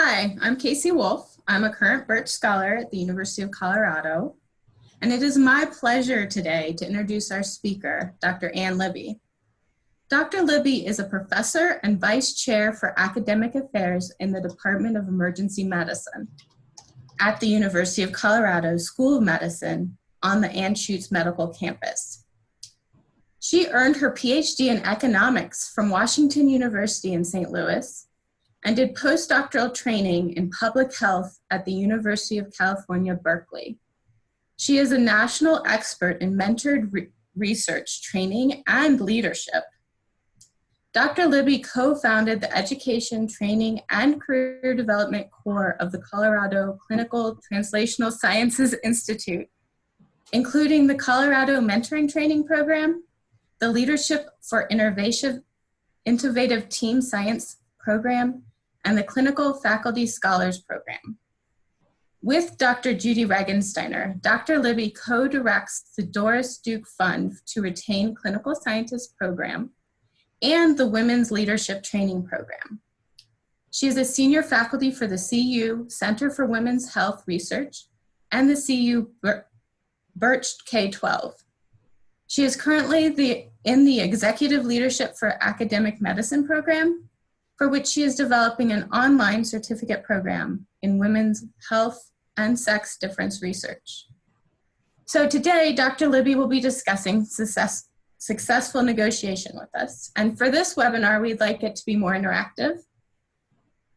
Hi, I'm Casey Woulfe. I'm a current BIRCWH Scholar at the University of Colorado, and it is my pleasure today to introduce our speaker, Dr. Ann Libby. Dr. Libby is a professor and vice chair for academic affairs in the Department of Emergency Medicine at the University of Colorado School of Medicine on the Anschutz Medical Campus. She earned her PhD in economics from Washington University in St. Louis and did postdoctoral training in public health at the University of California, Berkeley. She is a national expert in mentored research, training, and leadership. Dr. Libby co-founded the Education, Training, and Career Development Core of the Colorado Clinical Translational Sciences Institute, including the Colorado Mentoring Training Program, the Leadership for Innovative Team Science Program, and the Clinical Faculty Scholars Program. With Dr. Judy Regensteiner, Dr. Libby co-directs the Doris Duke Fund to Retain Clinical Scientists Program and the Women's Leadership Training Program. She is a senior faculty for the CU Center for Women's Health Research and the CU BIRCWH K-12. She is currently in the Executive Leadership for Academic Medicine program, for which she is developing an online certificate program in women's health and sex difference research. So today, Dr. Libby will be discussing successful negotiation with us. And for this webinar, we'd like it to be more interactive.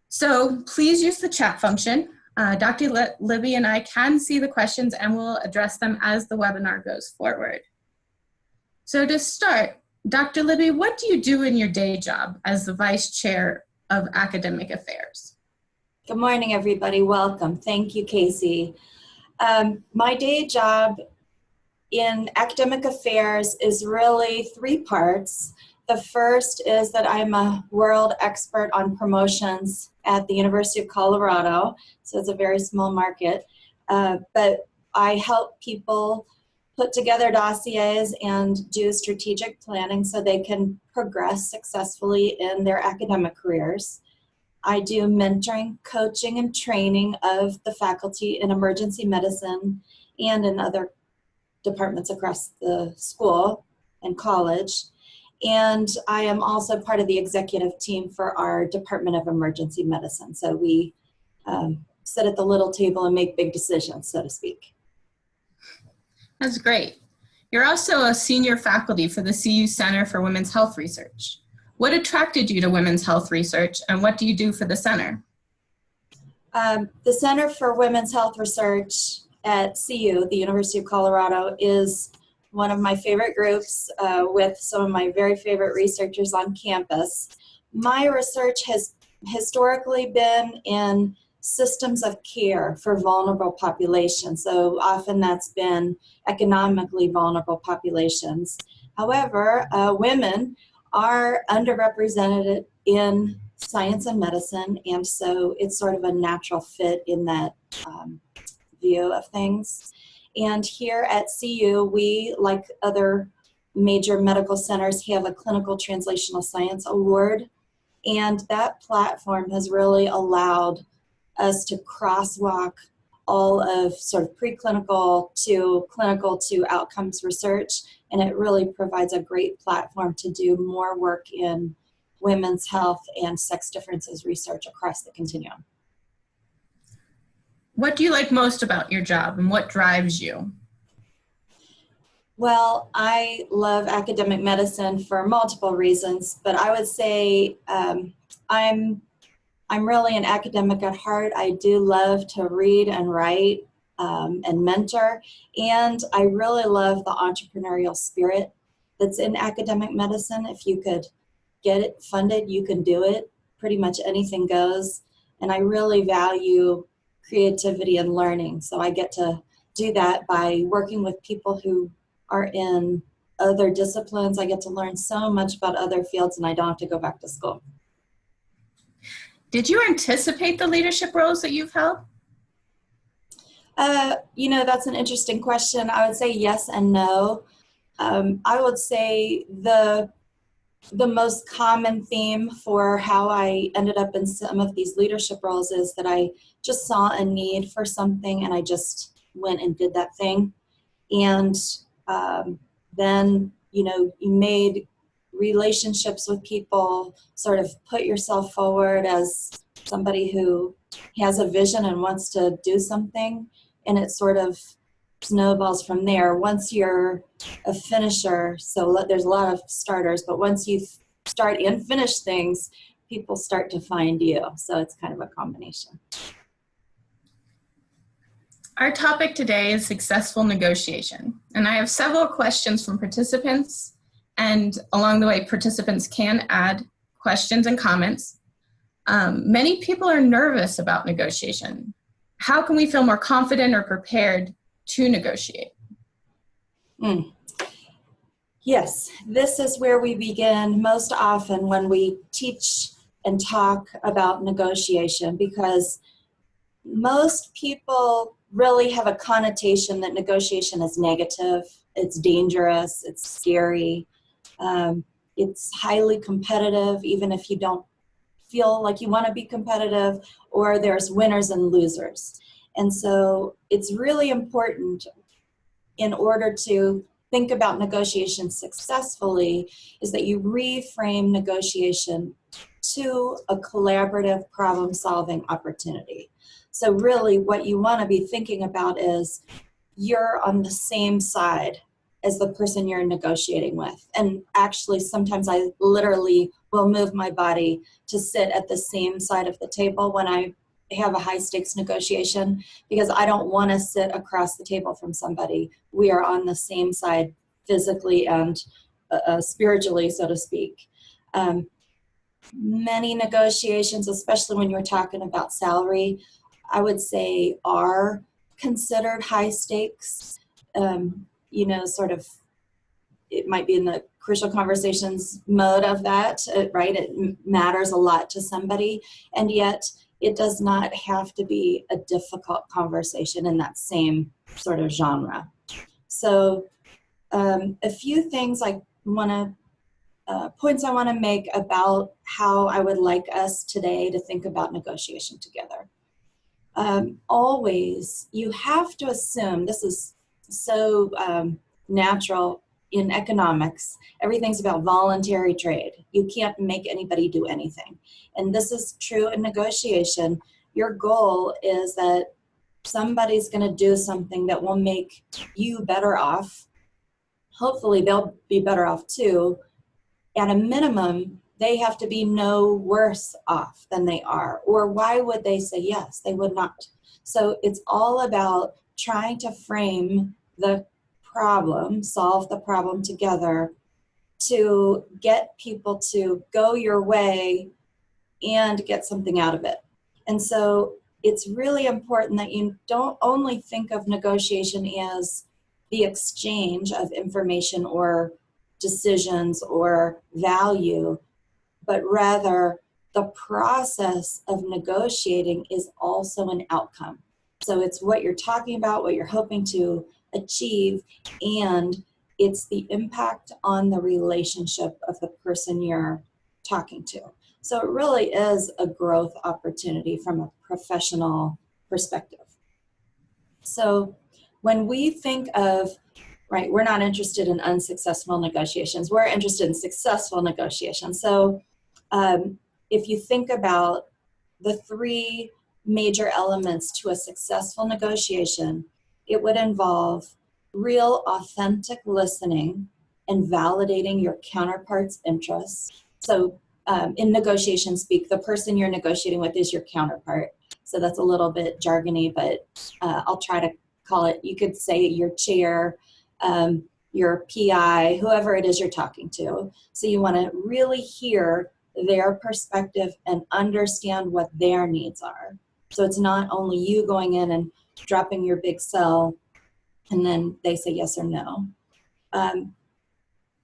So please use the chat function. Dr. Libby and I can see the questions and we'll address them as the webinar goes forward. So to start, Dr. Libby, what do you do in your day job as the Vice Chair of Academic Affairs? Good morning, everybody. Welcome. Thank you, Casey. My day job in academic affairs is really three parts. The first is that I'm a world expert on promotions at the University of Colorado, so it's a very small market, but I help people put together dossiers and do strategic planning so they can progress successfully in their academic careers. I do mentoring, coaching, and training of the faculty in emergency medicine and in other departments across the school and college. And I am also part of the executive team for our Department of Emergency Medicine. So we sit at the little table and make big decisions, so to speak. That's great. You're also a senior faculty for the CU Center for Women's Health Research. What attracted you to women's health research, and what do you do for the center? The Center for Women's Health Research at CU, the University of Colorado, is one of my favorite groups with some of my very favorite researchers on campus. My research has historically been in systems of care for vulnerable populations. So often that's been economically vulnerable populations. However, women are underrepresented in science and medicine, and so it's sort of a natural fit in that view of things. And here at CU, we, like other major medical centers, have a Clinical Translational Science Award, and that platform has really allowed us to crosswalk all of sort of preclinical to clinical to outcomes research, and it really provides a great platform to do more work in women's health and sex differences research across the continuum. What do you like most about your job, and what drives you? Well, I love academic medicine for multiple reasons, but I would say I'm really an academic at heart. I do love to read and write and mentor, and I really love the entrepreneurial spirit that's in academic medicine. If you could get it funded, you can do it. Pretty much anything goes, and I really value creativity and learning. So I get to do that by working with people who are in other disciplines. I get to learn so much about other fields, and I don't have to go back to school. Did you anticipate the leadership roles that you've held? You know, that's an interesting question. I would say yes and no. I would say the the most common theme for how I ended up in some of these leadership roles is that I just saw a need for something and I just went and did that thing. And then, you know, you made relationships with people, sort of put yourself forward as somebody who has a vision and wants to do something, and it sort of snowballs from there. Once you're a finisher, so there's a lot of starters, but once you start and finish things, people start to find you. So it's kind of a combination. Our topic today is successful negotiation, and I have several questions from participants, and along the way, participants can add questions and comments. Many people are nervous about negotiation. How can we feel more confident or prepared to negotiate? Yes, this is where we begin most often when we teach and talk about negotiation, because most people really have a connotation that negotiation is negative, it's dangerous, it's scary, it's highly competitive, even if you don't feel like you want to be competitive, or there's winners and losers. And so it's really important, in order to think about negotiation successfully, is that you reframe negotiation to a collaborative problem-solving opportunity. So really what you want to be thinking about is you're on the same side as the person you're negotiating with. And actually, sometimes I literally will move my body to sit at the same side of the table when I have a high stakes negotiation, because I don't want to sit across the table from somebody. We are on the same side physically and spiritually, so to speak. Many negotiations, especially when you're talking about salary, I would say are considered high stakes. You know, sort of, it might be in the crucial conversations mode of that, right? It matters a lot to somebody, and yet it does not have to be a difficult conversation in that same sort of genre. So a few things I want to, points I want to make about how I would like us today to think about negotiation together. Always, you have to assume, this is so natural in economics, everything's about voluntary trade. You can't make anybody do anything. And this is true in negotiation. Your goal is that somebody's going to do something that will make you better off. Hopefully they'll be better off too. At a minimum, they have to be no worse off than they are. Or why would they say yes? They would not. So it's all about trying to frame the problem, solve the problem together, to get people to go your way and get something out of it. And so it's really important that you don't only think of negotiation as the exchange of information or decisions or value, but rather the process of negotiating is also an outcome. So it's what you're talking about, what you're hoping to achieve, and it's the impact on the relationship of the person you're talking to. So it really is a growth opportunity from a professional perspective. So when we think of, right, we're not interested in unsuccessful negotiations, we're interested in successful negotiations. So if you think about the three major elements to a successful negotiation, it would involve real authentic listening and validating your counterpart's interests. So in negotiation speak, the person you're negotiating with is your counterpart. So that's a little bit jargony, but I'll try to call it, you could say your chair, your PI, whoever it is you're talking to. So you want to really hear their perspective and understand what their needs are. So it's not only you going in and dropping your big sell and then they say yes or no.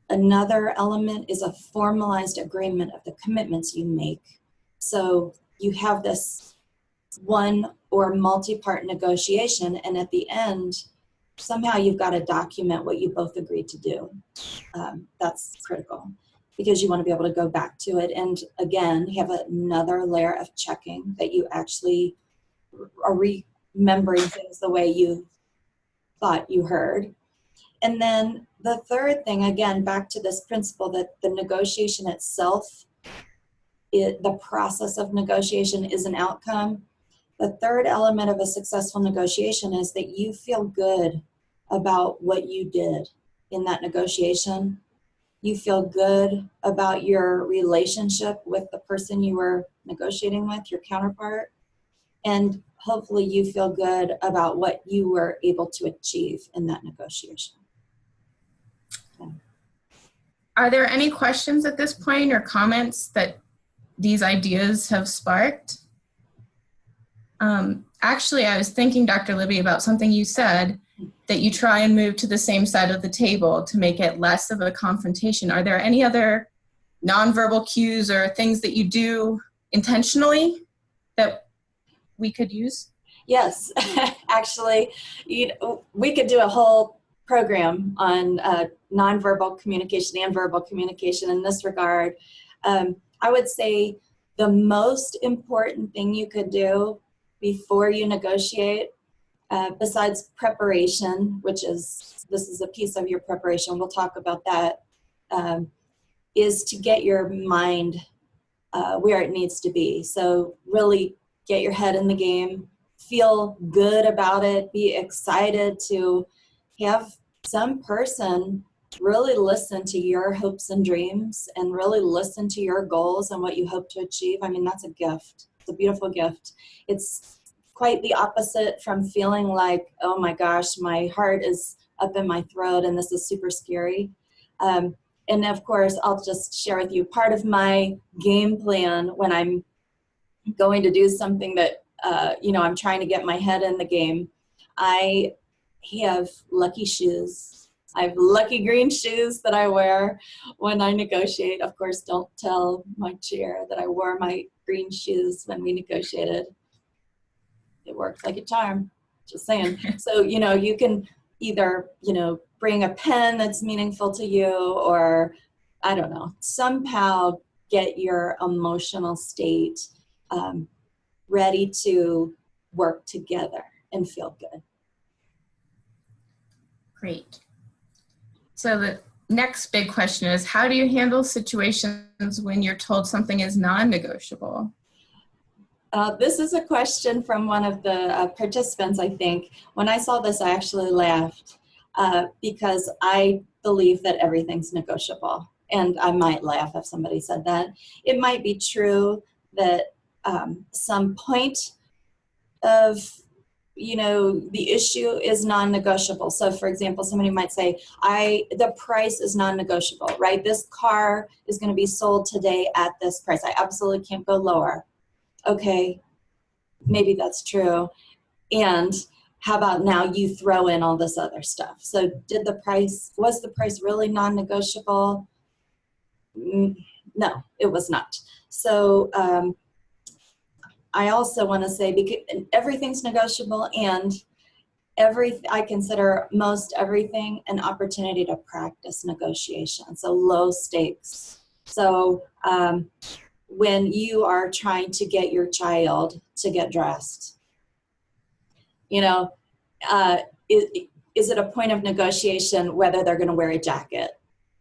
Another element is a formalized agreement of the commitments you make. So you have this one or multi-part negotiation, and at the end, somehow you've got to document what you both agreed to do. That's critical. because you want to be able to go back to it and again have another layer of checking that you actually are remembering things the way you thought you heard. And then the third thing, again, back to this principle that the negotiation itself, the process of negotiation is an outcome. The third element of a successful negotiation is that you feel good about what you did in that negotiation. You feel good about your relationship with the person you were negotiating with, your counterpart. And hopefully you feel good about what you were able to achieve in that negotiation. Okay. Are there any questions at this point or comments that these ideas have sparked? Actually, I was thinking, Dr. Libby, about something you said, that you try and move to the same side of the table to make it less of a confrontation. Are there any other nonverbal cues or things that you do intentionally that we could use? Yes, actually, we could do a whole program on nonverbal communication and verbal communication in this regard. I would say the most important thing you could do before you negotiate, besides preparation, which this is a piece of your preparation, we'll talk about that, is to get your mind where it needs to be. So really get your head in the game, feel good about it, be excited to have some person really listen to your hopes and dreams and really listen to your goals and what you hope to achieve. I mean, that's a gift. It's a beautiful gift. It's quite the opposite from feeling like, oh my gosh, my heart is up in my throat and this is super scary. And of course, I'll just share with you part of my game plan when I'm going to do something that, I'm trying to get my head in the game. I have lucky shoes. I have lucky green shoes that I wear when I negotiate. Of course, don't tell my chair that I wore my green shoes when we negotiated. It works like a charm, just saying. So, you can either, bring a pen that's meaningful to you or, I don't know, somehow get your emotional state ready to work together and feel good. Great. So the next big question is, how do you handle situations when you're told something is non-negotiable? This is a question from one of the participants, I think. When I saw this, I actually laughed because I believe that everything's negotiable. And I might laugh if somebody said that. It might be true that some point of the issue is non-negotiable. So for example, somebody might say, the price is non-negotiable, right? This car is going to be sold today at this price. I absolutely can't go lower. Okay, maybe that's true. And how about now you throw in all this other stuff? So was the price really non-negotiable? No, it was not. So I also want to say, because everything's negotiable, and I consider most everything an opportunity to practice negotiation. So low stakes. So when you are trying to get your child to get dressed, is it a point of negotiation whether they're going to wear a jacket?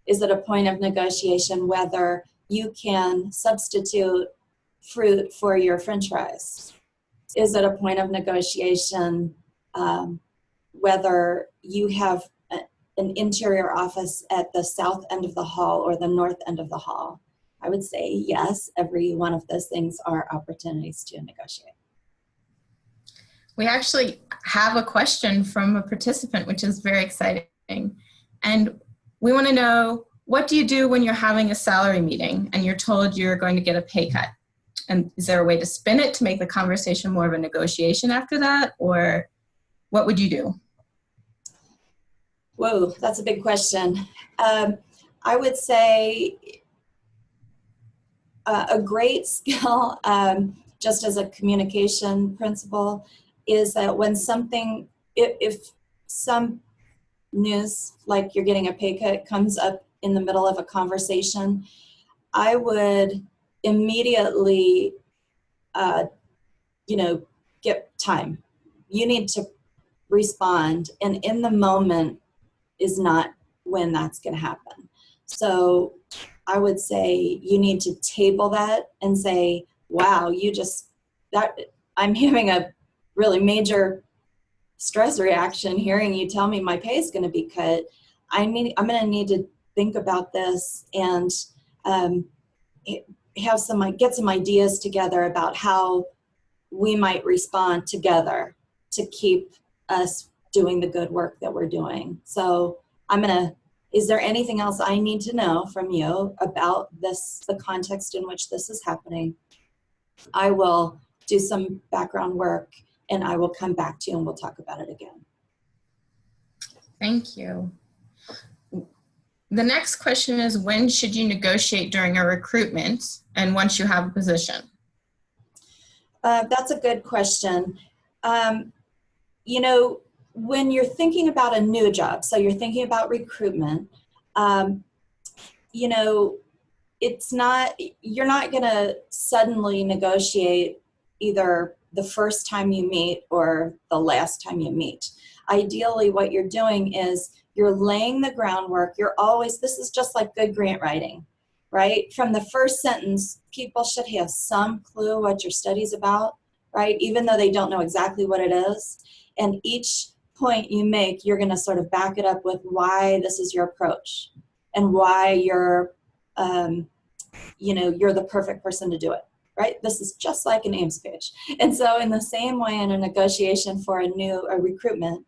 Is it a point of negotiation whether you can substitute fruit for your French fries? Is it a point of negotiation whether you have an interior office at the south end of the hall or the north end of the hall? I would say yes, every one of those things are opportunities to negotiate. We actually have a question from a participant, which is very exciting. And we want to know, what do you do when you're having a salary meeting and you're told you're going to get a pay cut? And is there a way to spin it to make the conversation more of a negotiation after that? Or what would you do? Whoa, that's a big question. I would say a great skill, just as a communication principle, is that when if some news, like you're getting a pay cut, comes up in the middle of a conversation, I would immediately, get time. You need to respond, and in the moment is not when that's going to happen. So I would say you need to table that and say, wow, I'm having a really major stress reaction hearing you tell me my pay is going to be cut. I'm going to need to think about this and get some ideas together about how we might respond together to keep us doing the good work that we're doing. So is there anything else I need to know from you about this, the context in which this is happening? I will do some background work and I will come back to you and we'll talk about it again. Thank you. The next question is, when should you negotiate during a recruitment and once you have a position? That's a good question. When you're thinking about a new job, so you're thinking about recruitment, you're not going to suddenly negotiate either the first time you meet or the last time you meet. Ideally, what you're doing is you're laying the groundwork. This is just like good grant writing, right? From the first sentence, people should have some clue what your study's about, right? Even though they don't know exactly what it is. And each point you make, you're going to sort of back it up with why this is your approach and why you're the perfect person to do it, right? This is just like an Ames page. And so in the same way, in a negotiation for a recruitment,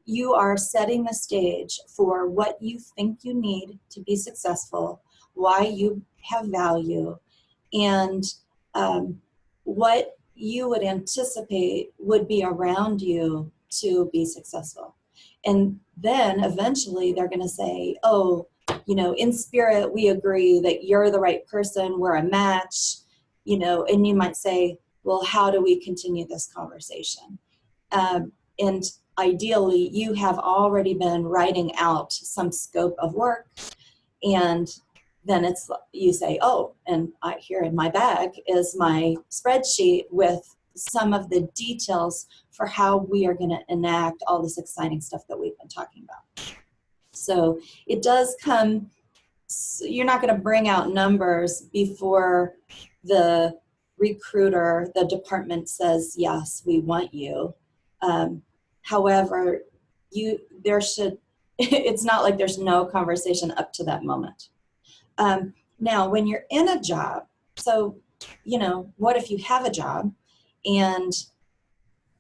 you are setting the stage for what you think you need to be successful, why you have value, and what you would anticipate would be around you to be successful. And then eventually they're going to say, oh, in spirit, we agree that you're the right person, we're a match, and you might say, well, how do we continue this conversation? And ideally, you have already been writing out some scope of work, and then you say, oh, and here in my bag is my spreadsheet with some of the details for how we are going to enact all this exciting stuff that we've been talking about. So it does come, you're not going to bring out numbers before the recruiter, the department says, yes, we want you. However, it's not like there's no conversation up to that moment. Now, when you're in a job, so, what if you have a job and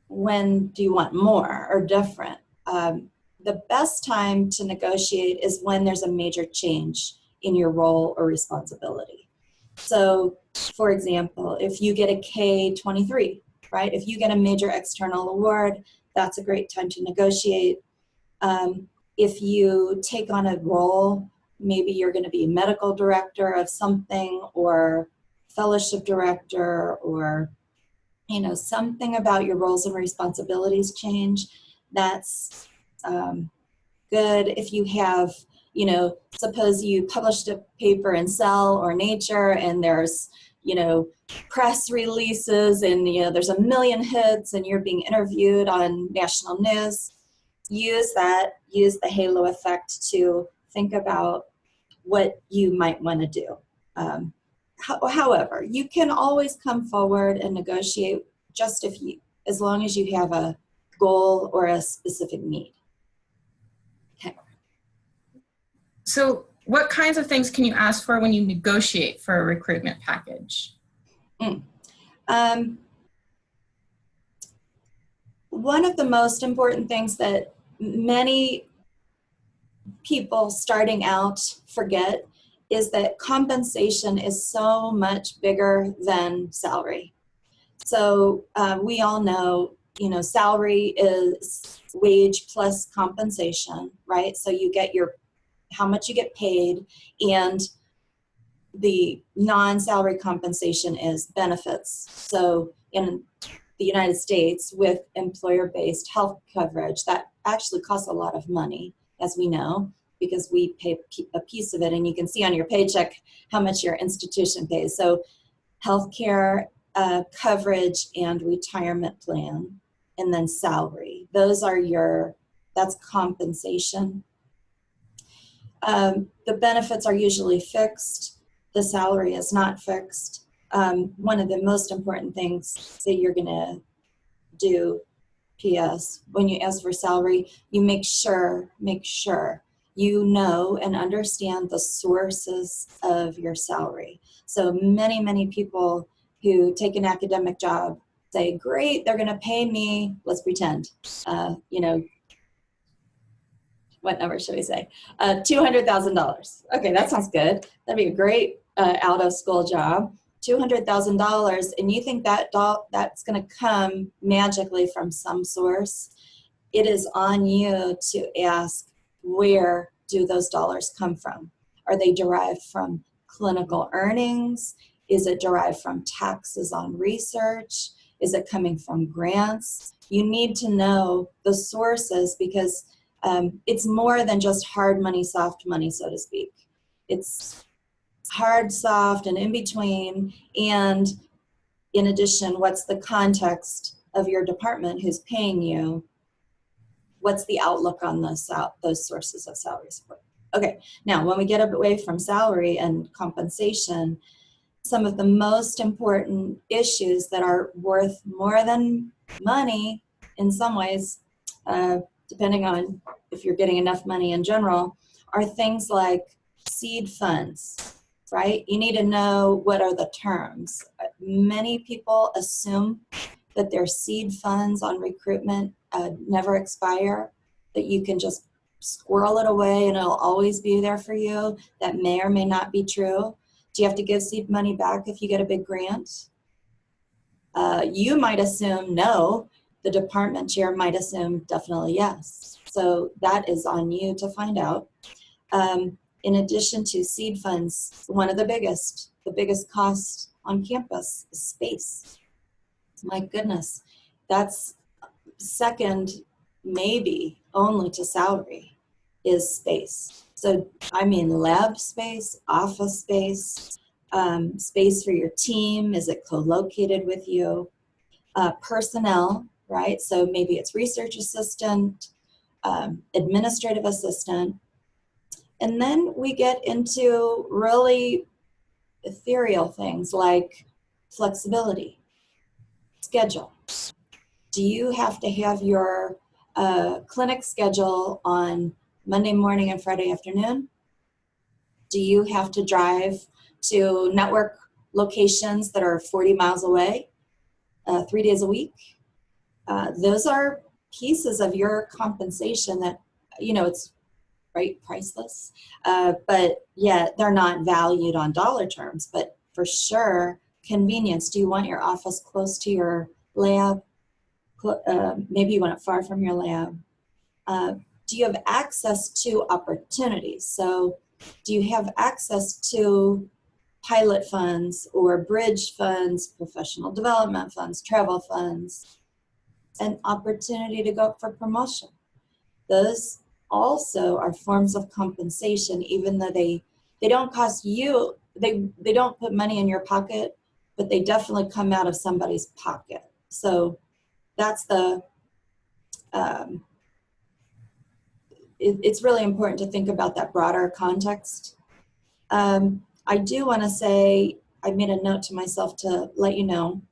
when do you want more or different? The best time to negotiate is when there's a major change in your role or responsibility. So, for example, if you get a K-23, right? If you get a major external award, that's a great time to negotiate. If you take on a role, maybe you're going to be medical director of something or fellowship director, or something about your roles and responsibilities change, that's good. If you have, suppose you published a paper in Cell or Nature and there's, press releases and, there's a million hits and you're being interviewed on national news, use the halo effect to think about what you might want to do. However, you can always come forward and negotiate as long as you have a goal or a specific need. Okay. So what kinds of things can you ask for when you negotiate for a recruitment package? One of the most important things that many people starting out forget is that compensation is so much bigger than salary. So we all know, salary is wage plus compensation, right? So you get how much you get paid, and the non-salary compensation is benefits. So in the United States, with employer-based health coverage, that actually costs a lot of money, as we know. because we pay a piece of it, and you can see on your paycheck how much your institution pays. So healthcare coverage and retirement plan, and then salary. Those are that's compensation. The benefits are usually fixed. The salary is not fixed. One of the most important things that you're gonna do, P.S., when you ask for salary, you make sure you know and understand the sources of your salary. So many people who take an academic job say, great, they're gonna pay me, let's pretend, what number should we say? $200,000. Okay, that sounds good. That'd be a great out of school job. $200,000, and you think that's going to come magically from some source. It is on you to ask, where do those dollars come from? Are they derived from clinical earnings? Is it derived from taxes on research? Is it coming from grants? You need to know the sources, because it's more than just hard money, soft money, so to speak. It's hard, soft, and in between. And in addition, what's the context of your department who's paying you? What's the outlook on those sources of salary support? Okay, now when we get away from salary and compensation, some of the most important issues that are worth more than money in some ways, depending on if you're getting enough money in general, are things like seed funds, right? You need to know what are the terms. Many people assume that their seed funds on recruitment never expire, that you can just squirrel it away and it'll always be there for you. That may or may not be true. Do you have to give seed money back if you get a big grant? You might assume no. The department chair might assume definitely yes. So that is on you to find out. In addition to seed funds, one of the biggest cost on campus is space. My goodness, that's second, maybe only to salary, is space. So I mean lab space, office space, space for your team. Is it co-located with you? Personnel, right? So maybe it's research assistant, administrative assistant. And then we get into really ethereal things like flexibility, schedule. Do you have to have your clinic schedule on Monday morning and Friday afternoon? Do you have to drive to network locations that are 40 miles away 3 days a week? Those are pieces of your compensation that, it's right, priceless. But yet they're not valued on dollar terms, but for sure, convenience. Do you want your office close to your lab? Maybe you want it far from your lab. Do you have access to opportunities? So do you have access to pilot funds or bridge funds, professional development funds, travel funds, an opportunity to go for promotion? Those also are forms of compensation, even though they don't cost you, they don't put money in your pocket, but they definitely come out of somebody's pocket. So that's it's really important to think about that broader context. I do want to say, I made a note to myself to let you know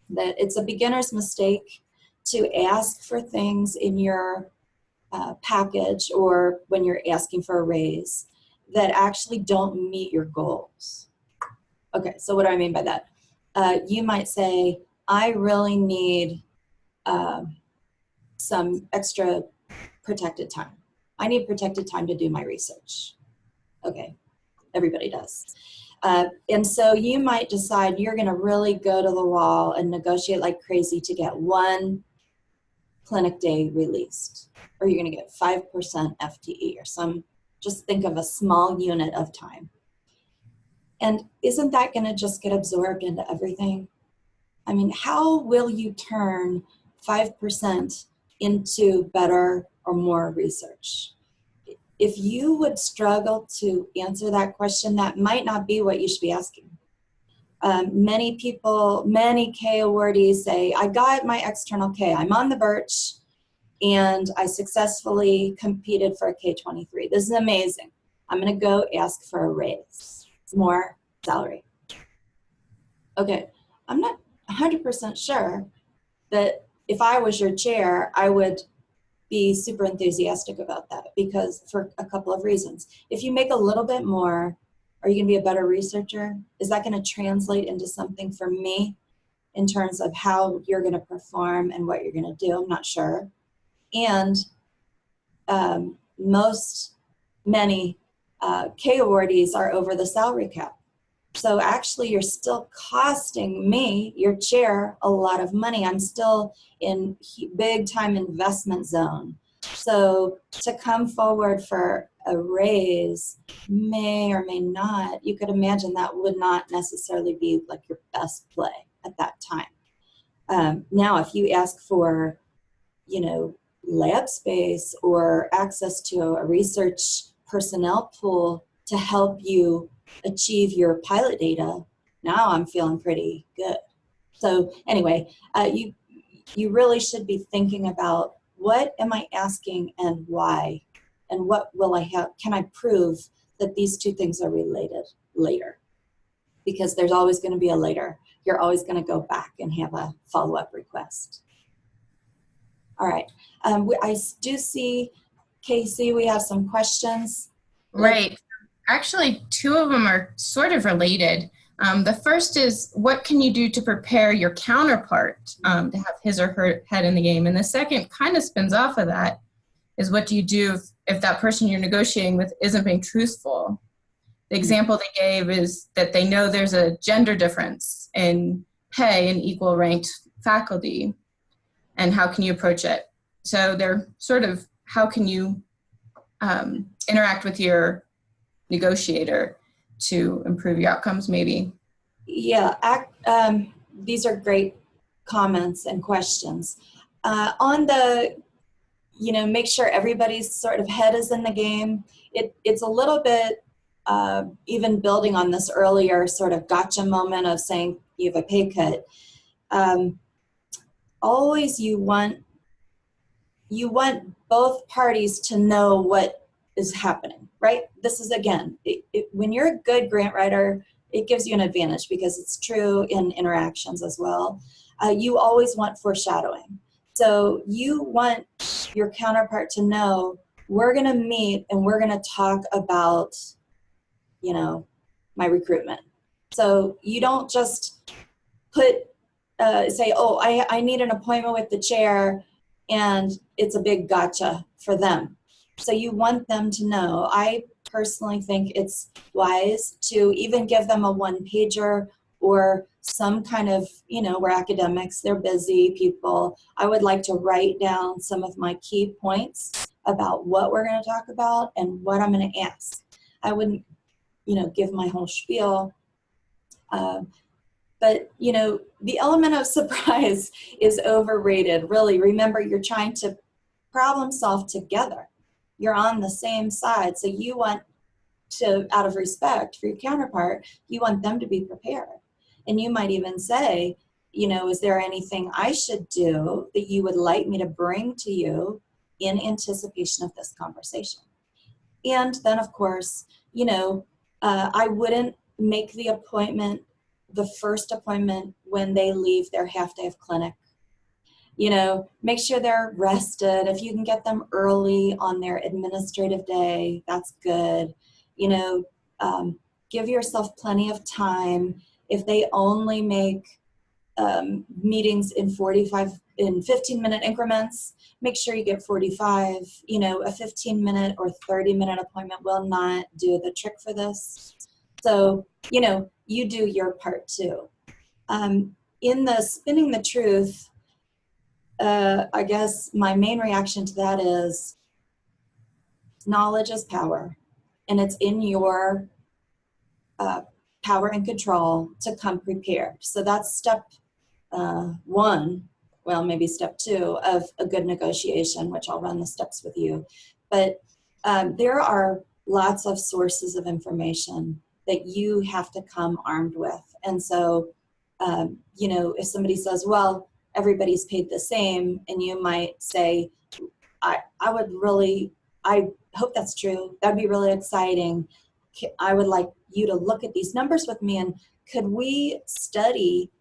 that it's a beginner's mistake to ask for things in your package or when you're asking for a raise that actually don't meet your goals. Okay, so what do I mean by that? You might say, I really need some extra protected time. I need protected time to do my research. Okay, everybody does. And so you might decide you're gonna really go to the wall and negotiate like crazy to get one clinic day released, or you're gonna get 5% FTE or just think of a small unit of time. And isn't that gonna just get absorbed into everything? I mean, how will you turn 5% into better or more research? if you would struggle to answer that question, that might not be what you should be asking. Many people, many K awardees say, I got my external K, I'm on the BIRCWH, and I successfully competed for a K-23. This is amazing. I'm gonna go ask for a raise, more salary. Okay, I'm not 100% sure that if I was your chair, I would be super enthusiastic about that, because for a couple of reasons. If you make a little bit more, are you gonna be a better researcher? Is that gonna translate into something for me in terms of how you're gonna perform and what you're gonna do? I'm not sure. And many K awardees are over the salary cap. So actually you're still costing me, your chair, a lot of money. I'm still in big time investment zone. So to come forward for a raise may or may not, you could imagine that would not necessarily be like your best play at that time. Now, if you ask for, you know, lab space or access to a research personnel pool to help you achieve your pilot data, now I'm feeling pretty good. So anyway, you really should be thinking about, what am I asking and why? And what will I have? Can I prove that these two things are related later? Because there's always going to be a later. You're always going to go back and have a follow-up request. All right. I do see, Casey, we have some questions. Right. Actually, two of them are sort of related. The first is, what can you do to prepare your counterpart to have his or her head in the game? And the second kind of spins off of that, is what do you do if that person you're negotiating with isn't being truthful? The example they gave is that they know there's a gender difference in pay in equal ranked faculty, and how can you approach it? So they're sort of, how can you interact with your negotiator to improve your outcomes, maybe? Yeah, these are great comments and questions. On the, you know, make sure everybody's sort of head is in the game, it's a little bit, even building on this earlier sort of gotcha moment of saying you have a pay cut. Always you want both parties to know what is happening, right? This is, again, when you're a good grant writer, it gives you an advantage because it's true in interactions as well. You always want foreshadowing. So you want your counterpart to know, we're gonna meet and we're gonna talk about, you know, my recruitment. So you don't just say, oh, I need an appointment with the chair, and it's a big gotcha for them. So you want them to know. I personally think it's wise to even give them a one-pager or some kind of, you know, we're academics, they're busy people. I would like to write down some of my key points about what we're going to talk about and what I'm going to ask. I wouldn't, you know, give my whole spiel. But, you know, the element of surprise is overrated. Really, remember, you're trying to problem solve together. You're on the same side. So you want to, out of respect for your counterpart, you want them to be prepared. And you might even say, you know, is there anything I should do that you would like me to bring to you in anticipation of this conversation? And then, of course, you know, I wouldn't make the appointment, the first appointment, when they leave their half day of clinic. You know, make sure they're rested. If you can get them early on their administrative day, that's good. You know, give yourself plenty of time. If they only make meetings in 15-minute increments, make sure you get 45. You know, a 15-minute or 30-minute appointment will not do the trick for this. So, you know, you do your part too. In the spinning the truth, I guess my main reaction to that is, knowledge is power, and it's in your power and control to come prepared. So that's step one, well, maybe step two of a good negotiation, which I'll run the steps with you. But there are lots of sources of information that you have to come armed with. And so, you know, if somebody says, well, everybody's paid the same, and you might say, I hope that's true. That'd be really exciting. I would like you to look at these numbers with me, and could we study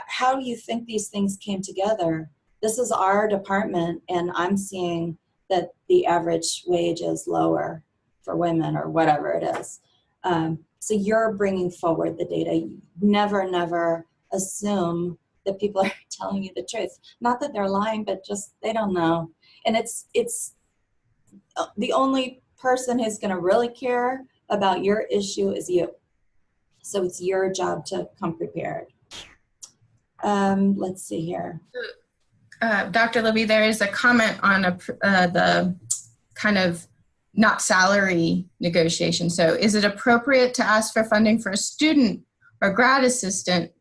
how you think these things came together? This is our department, and I'm seeing that the average wage is lower for women, or whatever it is. So you're bringing forward the data. Never assume that people are telling you the truth. Not that they're lying, but just they don't know. And it's the only person who's going to really care about your issue is you. So it's your job to come prepared. Let's see here. Dr. Libby, there is a comment on the kind of not salary negotiation. So is it appropriate to ask for funding for a student or grad assistant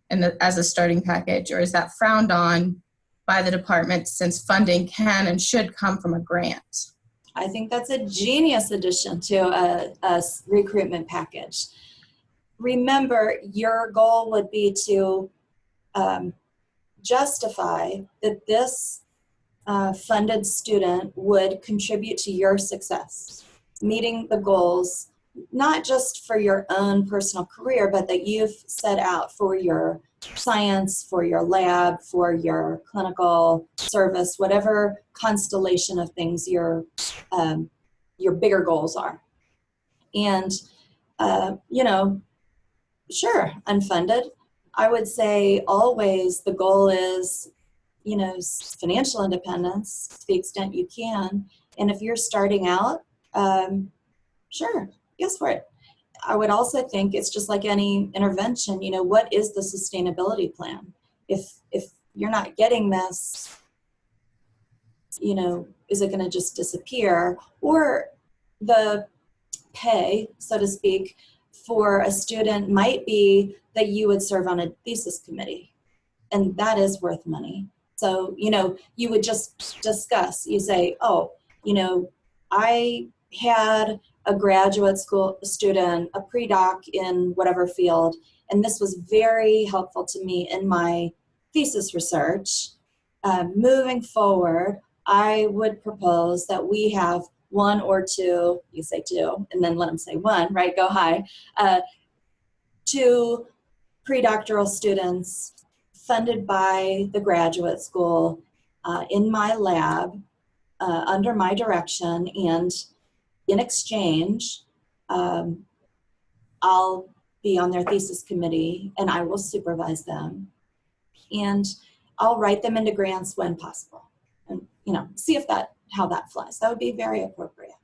as a starting package, or is that frowned on by the department since funding can and should come from a grant? I think that's a genius addition to a recruitment package. Remember, your goal would be to justify that this funded student would contribute to your success, meeting the goals, not just for your own personal career, but that you've set out for your science, for your lab, for your clinical service, whatever constellation of things your bigger goals are. And, you know, sure, unfunded. I would say always the goal is, you know, financial independence to the extent you can. And if you're starting out, sure, yes for it. I would also think it's just like any intervention, you know, what is the sustainability plan? If you're not getting this, you know, is it going to just disappear? Or the pay, so to speak, for a student might be that you would serve on a thesis committee, and that is worth money. So, you know, you would just discuss, you say, oh, you know, I had a graduate school student, a pre-doc in whatever field, and this was very helpful to me in my thesis research. Moving forward, I would propose that we have one or two, you say two, and then let them say one, right, go high, 2 pre-doctoral students funded by the graduate school in my lab under my direction, and in exchange, I'll be on their thesis committee and I will supervise them, and I'll write them into grants when possible, and, you know, see if how that flies. That would be very appropriate.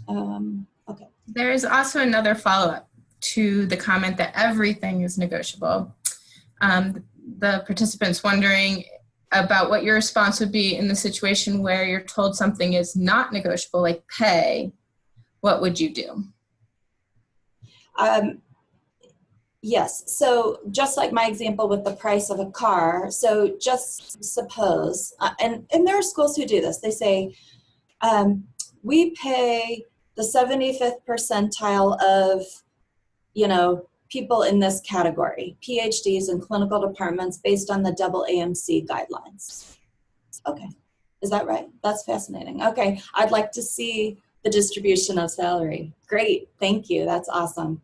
Okay. There is also another follow-up to the comment that everything is negotiable. The participant's wondering about what your response would be in the situation where you're told something is not negotiable, like pay. What would you do? Yes, so just like my example with the price of a car, so just suppose, and there are schools who do this, they say, we pay the 75th percentile of, you know, people in this category, PhDs in clinical departments based on the AAMC guidelines. Okay, is that right? That's fascinating. Okay, I'd like to see the distribution of salary. Great, thank you, that's awesome.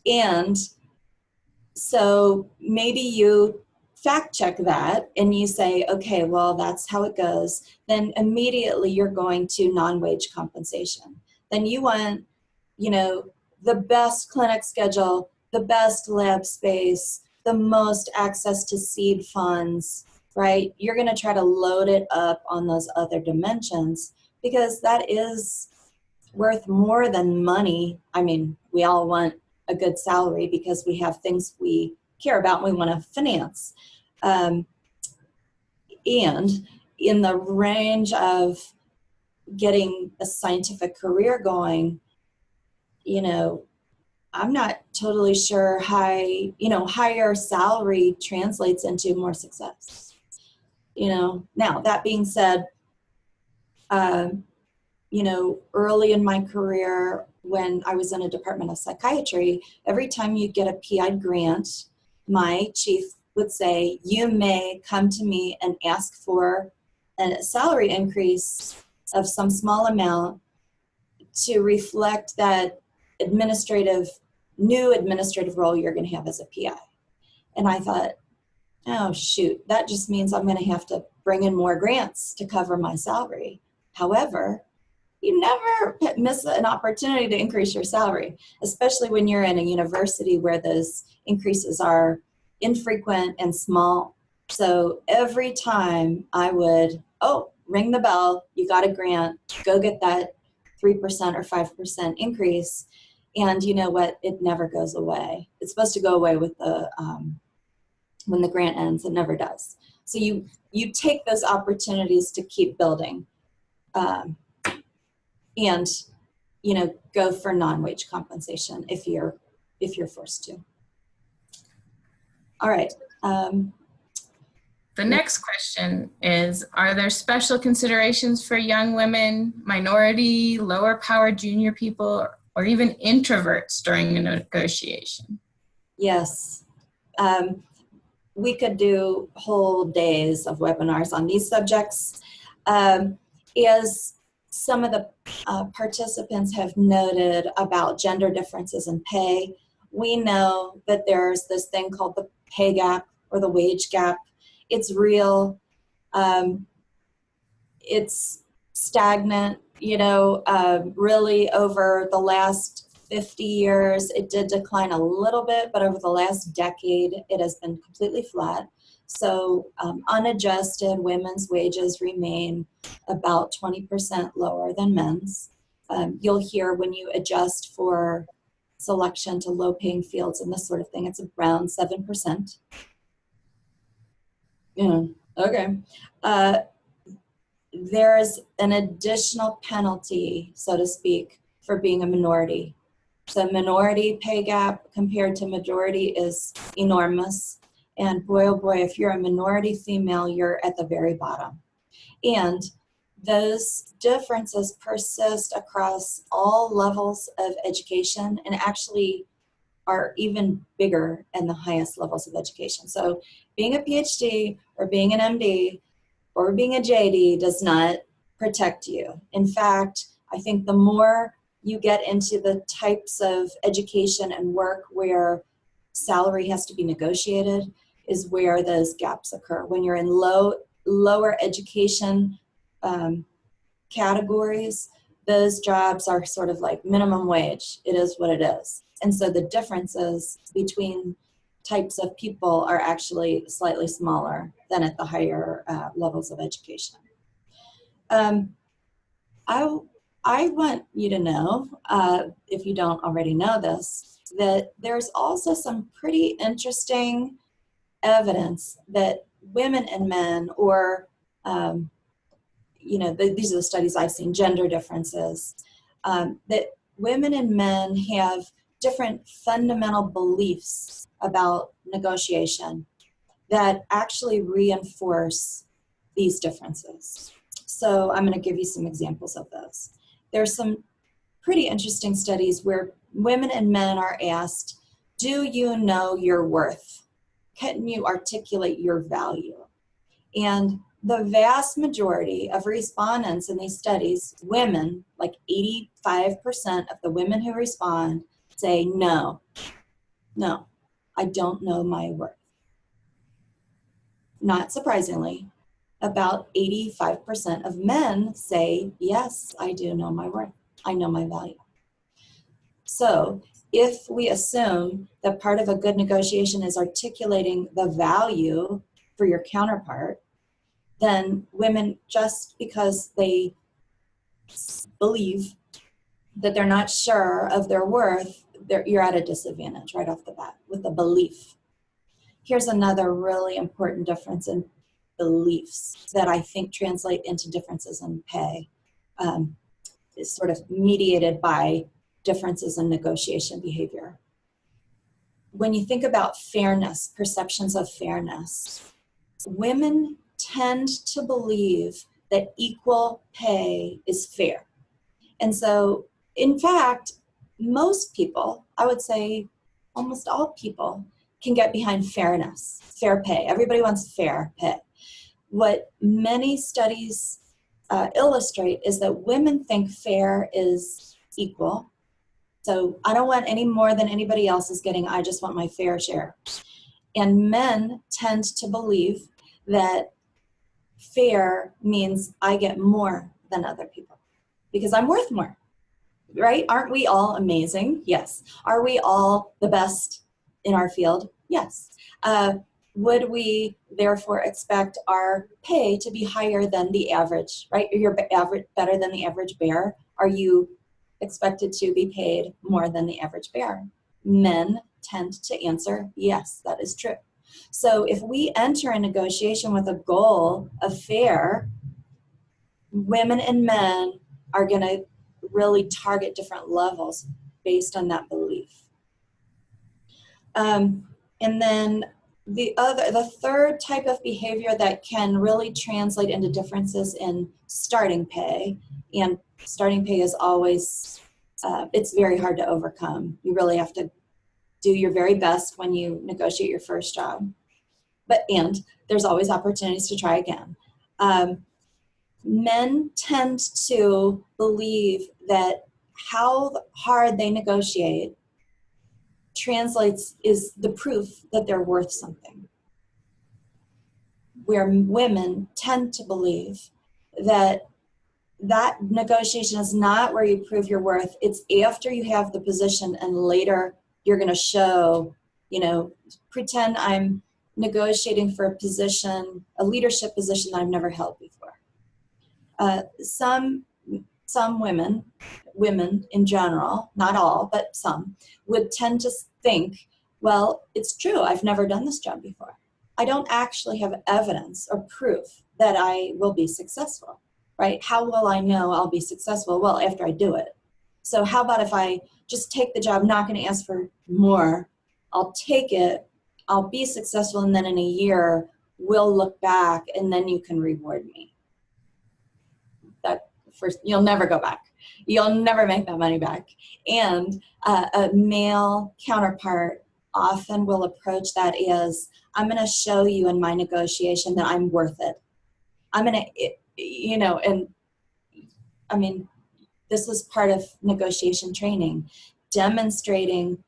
And so maybe you fact check that and you say, okay, well, that's how it goes. Then immediately you're going to non-wage compensation. Then you want, you know, the best clinic schedule, the best lab space, the most access to seed funds, right? You're going to try to load it up on those other dimensions because that is worth more than money. I mean, we all want a good salary because we have things we care about and we want to finance. And in the range of getting a scientific career going, you know, I'm not totally sure higher salary translates into more success. You know, now that being said, you know, early in my career when I was in a department of psychiatry, every time you get a PI grant, my chief would say, you may come to me and ask for a salary increase of some small amount to reflect that new administrative role you're going to have as a PI. And I thought, oh shoot, that just means I'm going to have to bring in more grants to cover my salary. However, you never miss an opportunity to increase your salary, especially when you're in a university where those increases are infrequent and small. So every time I would, oh, ring the bell, you got a grant, go get that 3% or 5% increase. And you know what? It never goes away. It's supposed to go away with the when the grant ends. It never does. So you take those opportunities to keep building, and you know, go for non-wage compensation if you're forced to. All right. The next question is, are there special considerations for young women, minority, lower power junior people, or even introverts during a negotiation? Yes. We could do whole days of webinars on these subjects. As some of the participants have noted about gender differences in pay, we know that there's this thing called the pay gap or the wage gap. It's real. It's stagnant, you know, really over the last 50 years, it did decline a little bit, but over the last decade, it has been completely flat. So unadjusted women's wages remain about 20% lower than men's. You'll hear when you adjust for selection to low-paying fields and this sort of thing, it's around 7%. Yeah, okay. There's an additional penalty, so to speak, for being a minority. So minority pay gap compared to majority is enormous. And boy, oh boy, if you're a minority female, you're at the very bottom. And those differences persist across all levels of education and actually are even bigger in the highest levels of education. So being a PhD or being an MD or being a JD does not protect you. In fact, I think the more you get into the types of education and work where salary has to be negotiated is where those gaps occur. When you're in lower education categories, those jobs are sort of like minimum wage. It is what it is. And so the differences between types of people are actually slightly smaller than at the higher levels of education. I want you to know, if you don't already know this, that there's also some pretty interesting evidence that women and men, or, you know, these are the studies I've seen, gender differences, that women and men have different fundamental beliefs about negotiation that actually reinforce these differences. So I'm going to give you some examples of those. There's some pretty interesting studies where women and men are asked, do you know your worth? Can you articulate your value? And the vast majority of respondents in these studies, women, like 85% of the women who respond say, no, I don't know my worth. Not surprisingly, about 85% of men say, yes, I do know my worth. I know my value. So if we assume that part of a good negotiation is articulating the value for your counterpart, then women, just because they believe that they're not sure of their worth, you're at a disadvantage right off the bat with the belief. Here's another really important difference in beliefs that I think translate into differences in pay. Is sort of mediated by differences in negotiation behavior. When you think about fairness, perceptions of fairness, women tend to believe that equal pay is fair. And so, in fact, most people, I would say almost all people, can get behind fairness, fair pay. Everybody wants fair pay. What many studies illustrate is that women think fair is equal. So I don't want any more than anybody else is getting, I just want my fair share. And men tend to believe that fair means I get more than other people because I'm worth more, right? Aren't we all amazing? Yes. Are we all the best in our field? Yes. Would we therefore expect our pay to be higher than the average, right? You're better than the average bear. Are you expected to be paid more than the average bear? Men tend to answer, yes, that is true. So if we enter a negotiation with a goal of fair, women and men are going to really target different levels based on that belief. And then the third type of behavior that can really translate into differences in starting pay, and starting pay is always, it's very hard to overcome. You really have to do your very best when you negotiate your first job. And there's always opportunities to try again. Men tend to believe that how hard they negotiate is the proof that they're worth something. Where women tend to believe that negotiation is not where you prove your worth. It's after you have the position and later you're going to show, pretend I'm negotiating for a position, a leadership position that I've never held before. Some women in general, not all, but some, would tend to think, well, it's true, I've never done this job before. I don't actually have evidence or proof that I will be successful, right? How will I know I'll be successful? Well, after I do it. So how about if I just take the job, not going to ask for more, I'll take it, I'll be successful, and then in a year, we'll look back, and then you can reward me. You'll never go back. You'll never make that money back. And a male counterpart often will approach that as, I'm going to show you in my negotiation that I'm worth it. I'm going to, and I mean, this is part of negotiation training, demonstrating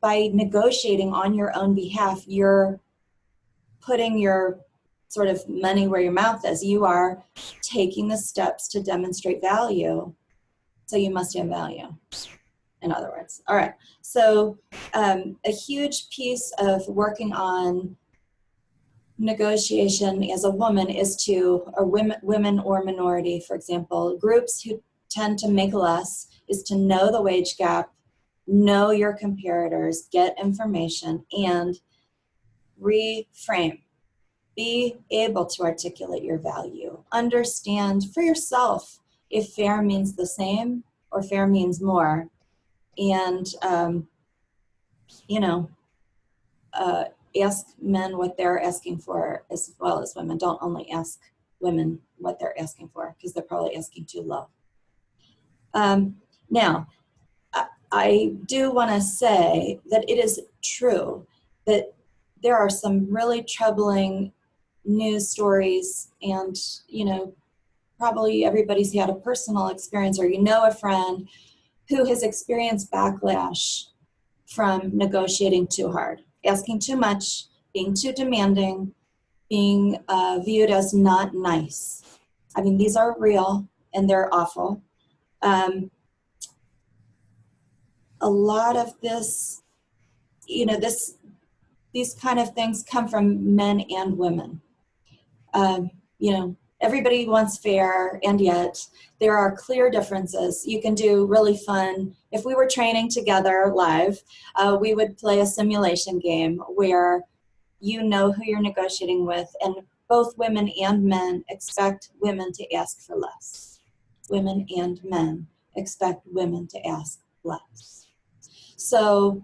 by negotiating on your own behalf, you're putting your sort of money where your mouth is. You are taking the steps to demonstrate value. So you must have value, in other words. All right. So a huge piece of working on negotiation as a woman is women or minority, for example, groups who tend to make less, is to know the wage gap, know your comparators, get information, and reframe. Be able to articulate your value. Understand for yourself if fair means the same or fair means more. And, ask men what they're asking for as well as women. Don't only ask women what they're asking for because they're probably asking too low. Now, I do want to say that it is true that there are some really troubling news stories, and probably everybody's had a personal experience, or a friend who has experienced backlash from negotiating too hard, asking too much, being too demanding, being viewed as not nice. I mean, these are real and they're awful. A lot of this, these kind of things come from men and women. Everybody wants fair, and yet there are clear differences. You can do really fun. If we were training together live, we would play a simulation game where you know who you're negotiating with, and both women and men expect women to ask for less. Women and men expect women to ask less. So,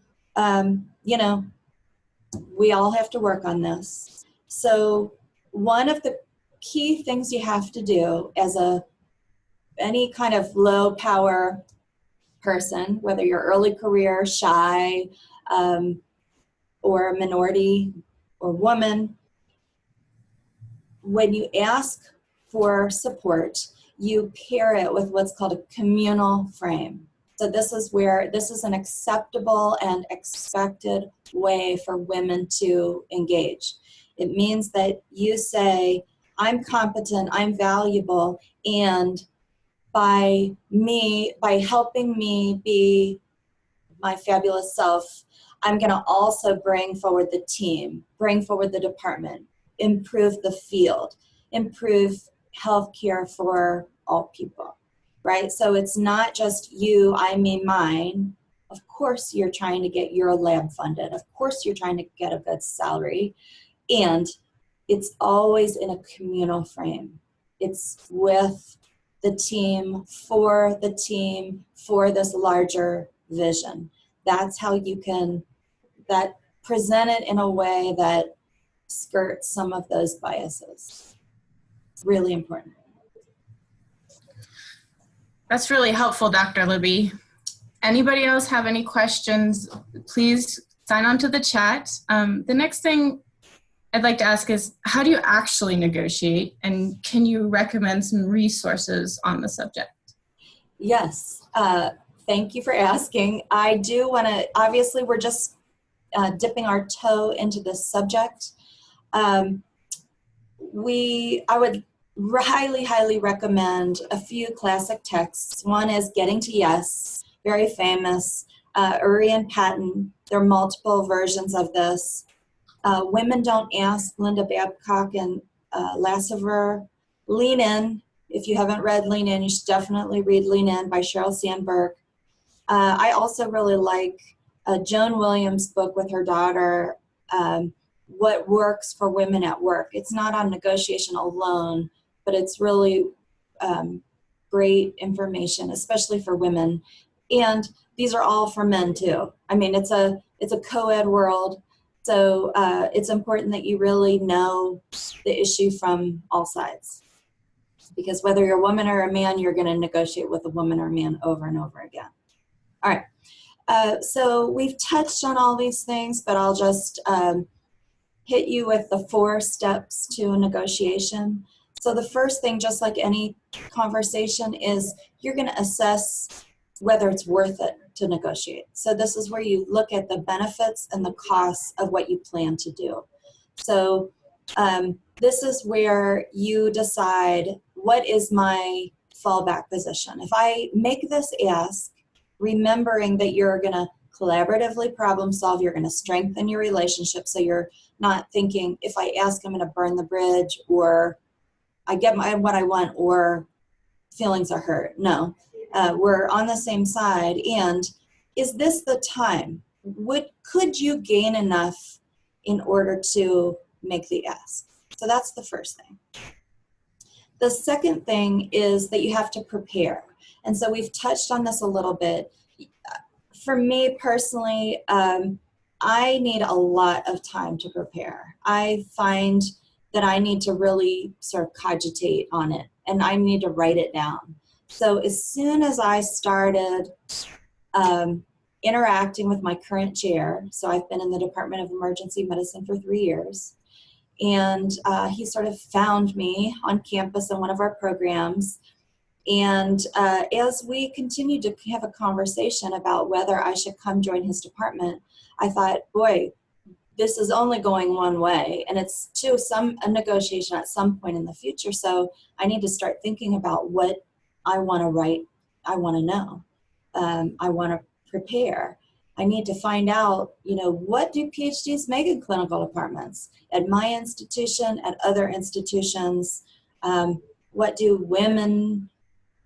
we all have to work on this. So one of the key things you have to do as a any kind of low power person, whether you're early career, shy, or a minority or woman, when you ask for support, you pair it with what's called a communal frame. So this is an acceptable and expected way for women to engage. It means that you say, I'm competent, I'm valuable, and by helping me be my fabulous self, I'm going to also bring forward the team, bring forward the department, improve the field, improve healthcare for all people, right? So it's not just you, I, me, mine. Of course you're trying to get your lab funded. Of course you're trying to get a good salary. And it's always in a communal frame. It's with the team, for this larger vision. That's how you can present it in a way that skirts some of those biases. It's really important. That's really helpful, Dr. Libby. Anybody else have any questions? Please sign on to the chat. The next thing I'd like to ask is, how do you actually negotiate? And can you recommend some resources on the subject? Yes, thank you for asking. I do want to, obviously we're just dipping our toe into this subject. I would highly recommend a few classic texts. One is Getting to Yes, very famous, Uri and Patton. There are multiple versions of this. Women Don't Ask, Linda Babcock and Lassever. Lean In. If you haven't read Lean In, you should definitely read Lean In by Sheryl Sandberg. I also really like Joan Williams' book with her daughter, What Works for Women at Work. It's not on negotiation alone, but it's really great information, especially for women. And these are all for men too. I mean, it's a co-ed world, so it's important that you really know the issue from all sides. Because whether you're a woman or a man, you're going to negotiate with a woman or a man over and over again. All right. So we've touched on all these things, but I'll just hit you with the 4 steps to a negotiation. So the first thing, just like any conversation, is you're going to assess whether it's worth it to negotiate. So this is where you look at the benefits and the costs of what you plan to do. So this is where you decide, what is my fallback position? If I make this ask, remembering that you're going to collaboratively problem solve, you're going to strengthen your relationship, so you're not thinking, if I ask, I'm going to burn the bridge, or I get what I want, or feelings are hurt. No, we're on the same side. And is this the time? Could you gain enough in order to make the ask? So that's the first thing. The second thing is that you have to prepare. And so we've touched on this a little bit. For me personally, I need a lot of time to prepare. I find that I need to really sort of cogitate on it, and I need to write it down. So as soon as I started interacting with my current chair, so I've been in the Department of Emergency Medicine for 3 years, and he sort of found me on campus in one of our programs. And as we continued to have a conversation about whether I should come join his department, I thought, boy, this is only going one way, and it's to a negotiation at some point in the future. So I need to start thinking about what I want to write. I want to know. I want to prepare. I need to find out, what do PhDs make in clinical departments at my institution, at other institutions? What do women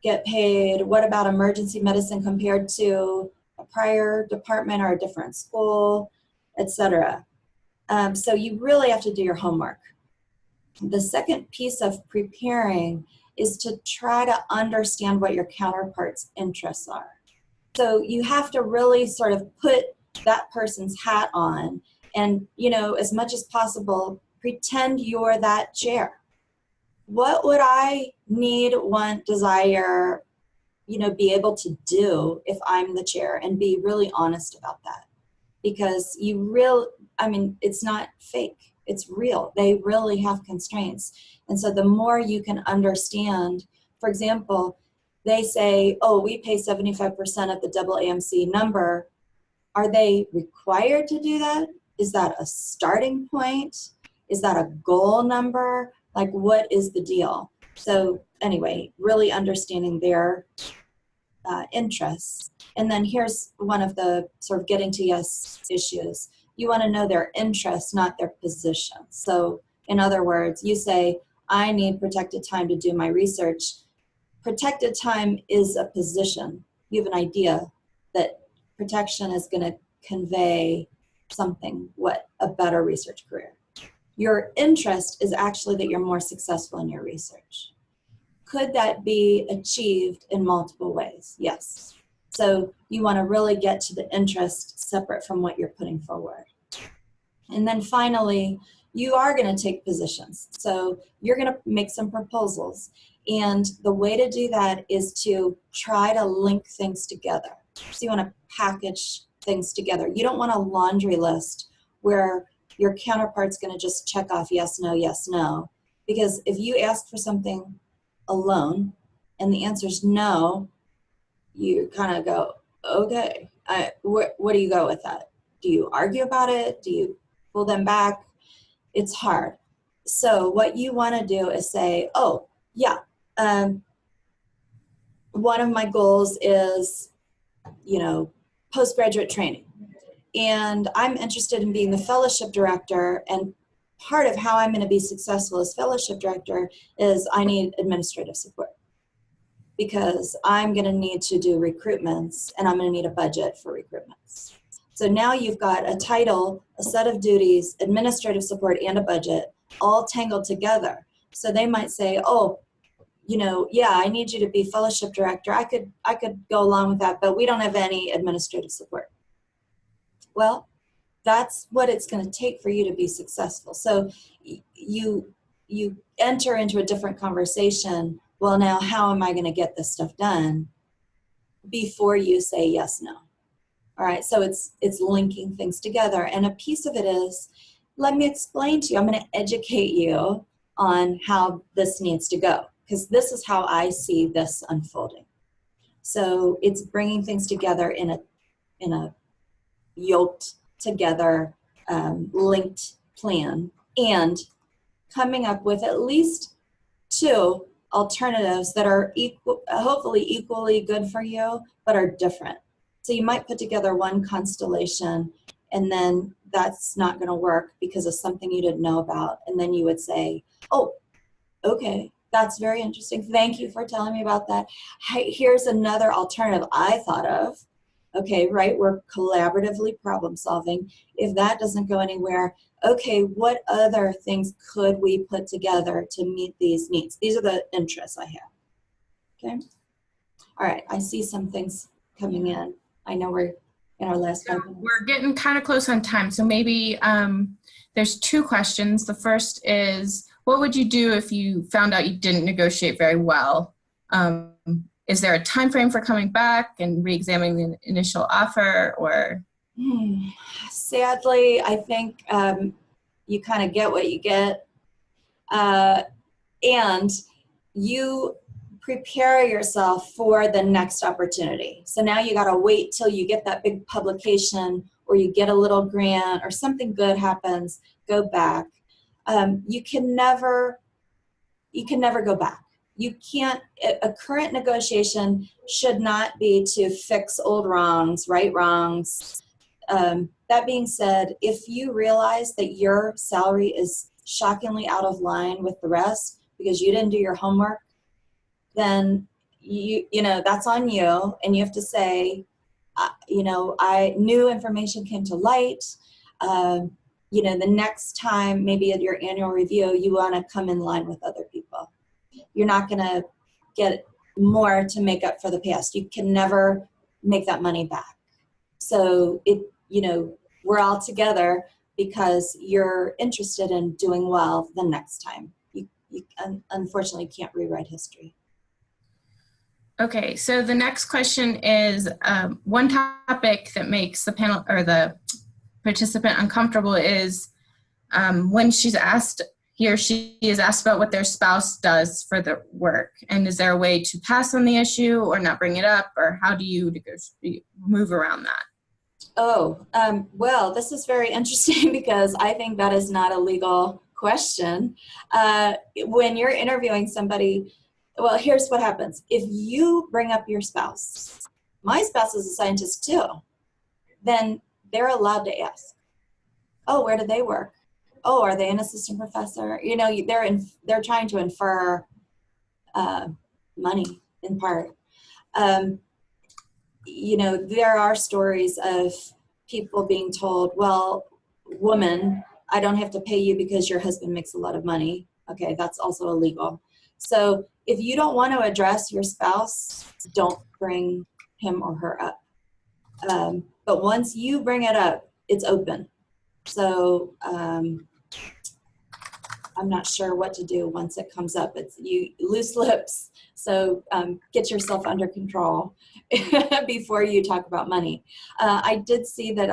get paid? What about emergency medicine compared to a prior department or a different school, etc. So you really have to do your homework. The second piece of preparing is to try to understand what your counterpart's interests are. So you have to really sort of put that person's hat on and, as much as possible, pretend you're that chair. what would I need, want, desire, be able to do if I'm the chair, and be really honest about that. Because it's not fake, it's real. They really have constraints. And so the more you can understand, for example, they say, oh, we pay 75% of the double AMC number. Are they required to do that? Is that a starting point? Is that a goal number? Like, what is the deal? So anyway, really understanding their interests. And then here's one of the sort of getting to yes issues. You want to know their interests, not their position. So in other words, you say, I need protected time to do my research. Protected time is a position. You have an idea that protection is going to convey something, what a better research career. Your interest is actually that you're more successful in your research. Could that be achieved in multiple ways? Yes. So you want to really get to the interest separate from what you're putting forward. And then finally, you are going to take positions. So you're going to make some proposals. And the way to do that is to try to link things together. So you want to package things together. You don't want a laundry list where your counterpart's going to just check off yes, no. Because if you ask for something alone and the answer is no, you kind of go, okay, what do you go with that? Do you argue about it? Do you pull them back? It's hard. So what you want to do is say, oh, yeah, one of my goals is, postgraduate training. And I'm interested in being the fellowship director, and part of how I'm going to be successful as fellowship director is I need administrative support, because I'm going to need to do recruitments and I'm going to need a budget for recruitments. So now you've got a title, a set of duties, administrative support, and a budget all tangled together. So they might say, oh, yeah, I need you to be fellowship director. I could go along with that, but we don't have any administrative support. Well, that's what it's going to take for you to be successful. So you enter into a different conversation. Well, now how am I going to get this stuff done before you say yes, no? All right, so it's linking things together. And a piece of it is, let me explain to you, I'm going to educate you on how this needs to go, because this is how I see this unfolding. So it's bringing things together in a yoked together, linked plan, and coming up with at least two alternatives that are hopefully equally good for you, but are different. So you might put together one constellation, and then that's not going to work because of something you didn't know about. And then you would say, oh, okay, that's very interesting. Thank you for telling me about that. Here's another alternative I thought of. Okay, right, we're collaboratively problem solving. If that doesn't go anywhere, okay, what other things could we put together to meet these needs? These are the interests I have. Okay, all right, I see some things coming in. I know we're in our last 5 minutes. We're getting kind of close on time, so maybe there's two questions. The first is, what would you do if you found out you didn't negotiate very well? Is there a time frame for coming back and re-examining the initial offer, or? Sadly, I think you kind of get what you get, and you prepare yourself for the next opportunity. So now you got to wait till you get that big publication, or you get a little grant, or something good happens. Go back. You can never go back. You can't, a current negotiation should not be to fix old wrongs, right wrongs. That being said, if you realize that your salary is shockingly out of line with the rest because you didn't do your homework, then you know that's on you, and you have to say, new information came to light. The next time, maybe at your annual review, you want to come in line with other people. You're not going to get more to make up for the past. You can never make that money back. So we're all together because you're interested in doing well the next time. You unfortunately can't rewrite history. Okay, so the next question is, one topic that makes the panel or the participant uncomfortable is when he or she is asked about what their spouse does for the work. And is there a way to pass on the issue or not bring it up, or how do you move around that? Oh, well, this is very interesting because I think that is not a legal question. When you're interviewing somebody, well, here's what happens. If you bring up your spouse, my spouse is a scientist too, then they're allowed to ask, oh, where do they work? Oh, are they an assistant professor? You know, they're trying to infer money in part. You know, there are stories of people being told, well, woman, I don't have to pay you because your husband makes a lot of money. Okay, that's also illegal. So if you don't want to address your spouse, don't bring him or her up. But once you bring it up, it's open. So I'm not sure what to do once it comes up. It's you loose lips. So get yourself under control before you talk about money. I did see that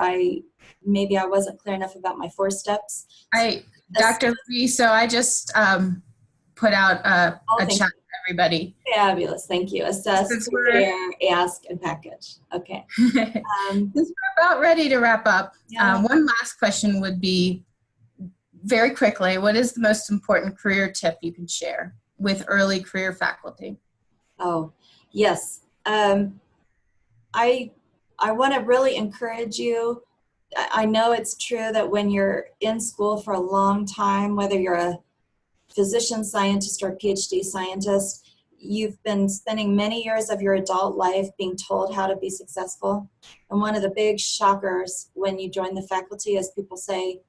maybe I wasn't clear enough about my 4 steps. Dr. Libby, so I just put out a chat for everybody. Fabulous, thank you. Assess, prepare, ask, and package. Okay. Since we're about ready to wrap up, Yeah. One last question would be, very quickly, what is the most important career tip you can share with early career faculty? Oh, yes. I want to really encourage you. I know it's true that when you're in school for a long time, whether you're a physician scientist or a PhD scientist, you've been spending many years of your adult life being told how to be successful. And one of the big shockers when you join the faculty is people say,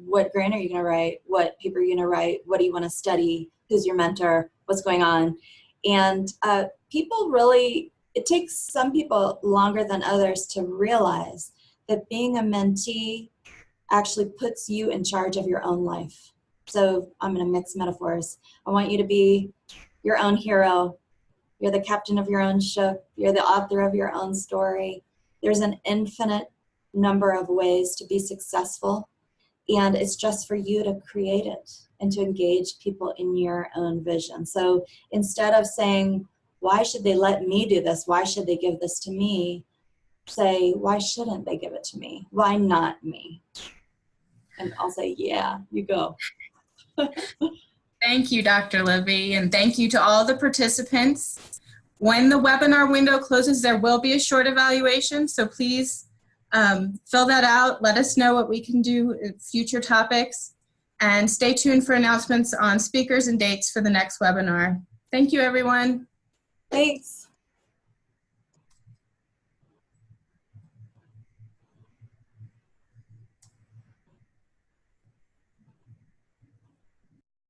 what grant are you going to write? What paper are you going to write? What do you want to study? Who's your mentor? What's going on? And people really, it takes some people longer than others to realize that being a mentee actually puts you in charge of your own life. So I'm going to mix metaphors. I want you to be your own hero. You're the captain of your own ship. You're the author of your own story. There's an infinite number of ways to be successful. And it's just for you to create it and to engage people in your own vision. So instead of saying, why should they let me do this? Why should they give this to me? Say, why shouldn't they give it to me? Why not me? And I'll say, yeah, you go. Thank you, Dr. Libby, and thank you to all the participants. When the webinar window closes, there will be a short evaluation, so please fill that out. Let us know what we can do in future topics, and stay tuned for announcements on speakers and dates for the next webinar. Thank you, everyone. Thanks.